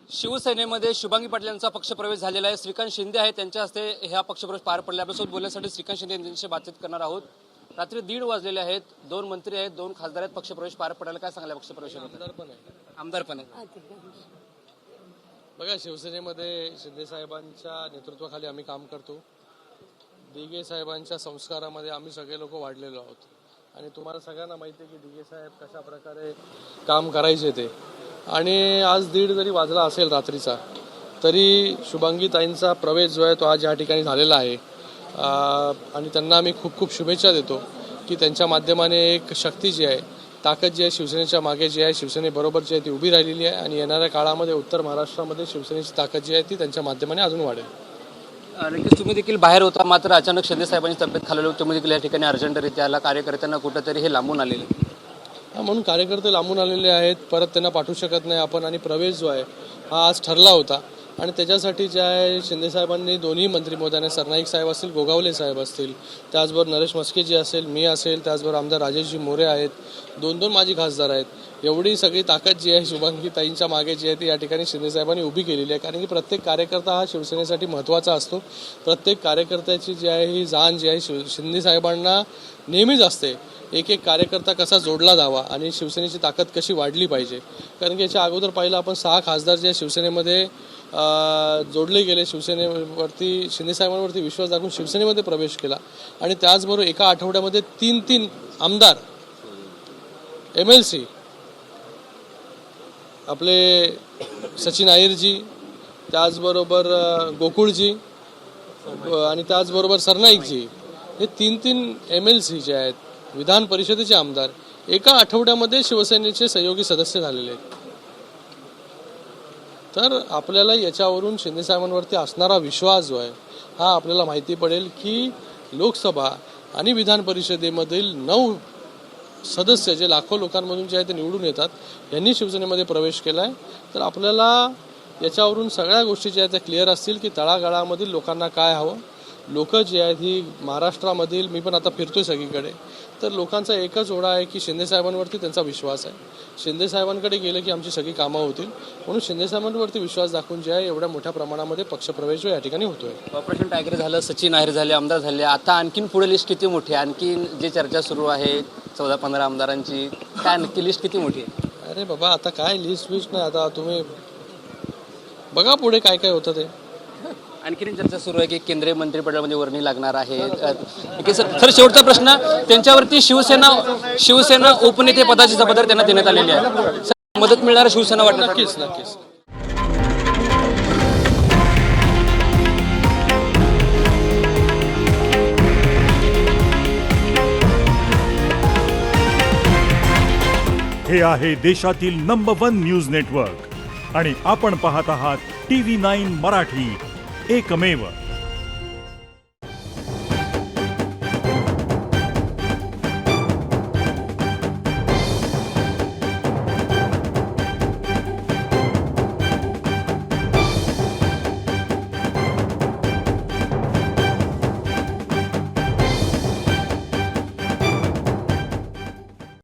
शिवसेनेमध्ये शुभांगी पाटील यांचा पक्षप्रवेश झालेला आहे। श्रीकांत शिंदे आहेत, त्यांच्या हस्ते हा पक्षप्रवेश पार पडला। आपल्यासोबत बोलण्यासाठी श्रीकांत शिंदे यांच्याशी बातचीत करणार आहोत। रात्री 1:30 वाजलेले आहेत, 2 मंत्री आहेत, 2 खासदार आहेत, पक्षप्रवेश पार पडायला काय सांगायला पक्षप्रवेशाबद्दल? आमदार पण आहे। बघा, शिवसेनेमध्ये शिंदे साहेबांच्या नेतृत्वाखाली आम्ही काम करतो। दिघे साहेबांच्या संस्कारामध्ये आम्ही सगळे लोक वाढलेलो आहोत आणि तुम्हाला सगळ्यांना माहिती आहे की दिघे साहेब कशा प्रकारे काम करायचे ते। आणि आज 1:30 जरी वाजला असेल रात्रीचा, तरी शुभांगी ताईंचा प्रवेश जो आहे तो आज या ठिकाणी झालेला आहे। आणि त्यांना आम्ही खूप खूप शुभेच्छा देतो की त्यांच्या माध्यमाने एक शक्ती जी आहे, ताकद जी आहे शिवसेनेच्या मागे जी आहे, शिवसेनेबरोबर जी आहे ती उभी राहिलेली आहे आणि येणाऱ्या काळामध्ये उत्तर महाराष्ट्रामध्ये शिवसेनेची ताकद जी आहे ती त्यांच्या माध्यमाने अजून वाढेल। नक्कीच तुम्ही देखील बाहेर होता, मात्र अचानक शिंदे साहेबांची तब्येत खालावली, तुम्ही देखील या ठिकाणी अर्जंटरित्या आला। कार्यकर्त्यांना कुठेतरी हे लांबून आलेले म्हणून कार्यकर्ते लांबून आलेले आहेत, परत त्यांना पाठवू शकत नाही आपण। आणि प्रवेश जो आहे हा आज ठरला होता आणि त्याच्यासाठी जे आहे शिंदे साहेबांनी दोन्ही मंत्री महोदयांना, सरनाईक साहेब असतील, गोगावले साहेब असतील, त्याचबरोबर नरेश मस्केजी असेल, मी असेल, त्याचबरोबर आमदार राजेशजी मोरे आहेत, 2-2 माजी खासदार आहेत, एवढी सगळी ताकद जी आहे शुभांगी ताईंच्या मागे जी आहे ती या ठिकाणी शिंदे साहेबांनी उभी केलेली आहे। कारण की प्रत्येक कार्यकर्ता हा शिवसेनेसाठी महत्त्वाचा असतो। प्रत्येक कार्यकर्त्याची जी आहे ही जाण जी आहे शिंदे साहेबांना नेहमीच असते। एक एक कार्यकर्ता कसा जोडला जावा आणि शिवसेनेची ताकद कशी वाढली पाहिजे। कारण की याच्या अगोदर पाहिलं आपण 6 खासदार जे शिवसेनेमध्ये जोडले गेले, शिवसेनेवरती शिंदे साहेबांवरती विश्वास दाखवून शिवसेनेमध्ये प्रवेश केला आणि त्याचबरोबर एका आठवड्यामध्ये 3 आमदार MLC आपले सचिन अय्यरजी, त्याचबरोबर गोकुळजी आणि त्याचबरोबर सरनाईकजी, हे 3 MLC जे आहेत विधान परिषदेचे आमदार एका आठवड्यामध्ये शिवसेनेचे सहयोगी सदस्य झालेले आहेत। तर आपल्याला याच्यावरून शिंदे साहेबांवरती असणारा विश्वास जो आहे हा आपल्याला माहिती पडेल की लोकसभा आणि विधान परिषदेमधील 9 सदस्य जे लाखो लोकांमधून जे आहे ते निवडून येतात, यांनी शिवसेनेमध्ये प्रवेश केला आहे। तर आपल्याला याच्यावरून सगळ्या गोष्टी ज्या आहेत त्या क्लिअर असतील की तळागाळामधील लोकांना काय हवं। लोक जी आहेत ही महाराष्ट्रामधील, मी पण आता फिरतोय सगळीकडे, तर लोकांचा एकच ओढा आहे की शिंदे साहेबांवरती त्यांचा विश्वास आहे। शिंदे साहेबांकडे गेले की आमची सगळी कामं होतील, म्हणून शिंदे साहेबांवरती विश्वास दाखवून जे आहे एवढ्या मोठ्या प्रमाणामध्ये पक्षप्रवेश जो या ठिकाणी होतोय। ऑपरेशन टायगर झालं, सचिन अय्यर झाले, आमदार झाले, आता आणखीन पुढे लिस्ट किती मोठी आहे? आणखीन जे चर्चा सुरू आहे 14-15 आमदारांची, काय नक्की लिस्ट किती मोठी आहे? अरे बाबा, आता काय लिस्ट नाही, आता तुम्ही बघा पुढे काय काय होतं ते। आणखीन चर्चा सुरू आहे की केंद्रीय मंत्रिमंडळामध्ये वर्णी लागणार आहे। तर शेवटचा प्रश्न, त्यांच्यावरती शिवसेना उपनेते पदाची जबाबदारी त्यांना देण्यात आलेली आहे, मदत मिळणार शिवसेना वाटत? नक्कीच नक्कीच। हे आहे देशातील नंबर 1 न्यूज नेटवर्क आणि आपण पाहत आहात TV9 मराठी, एकमेव।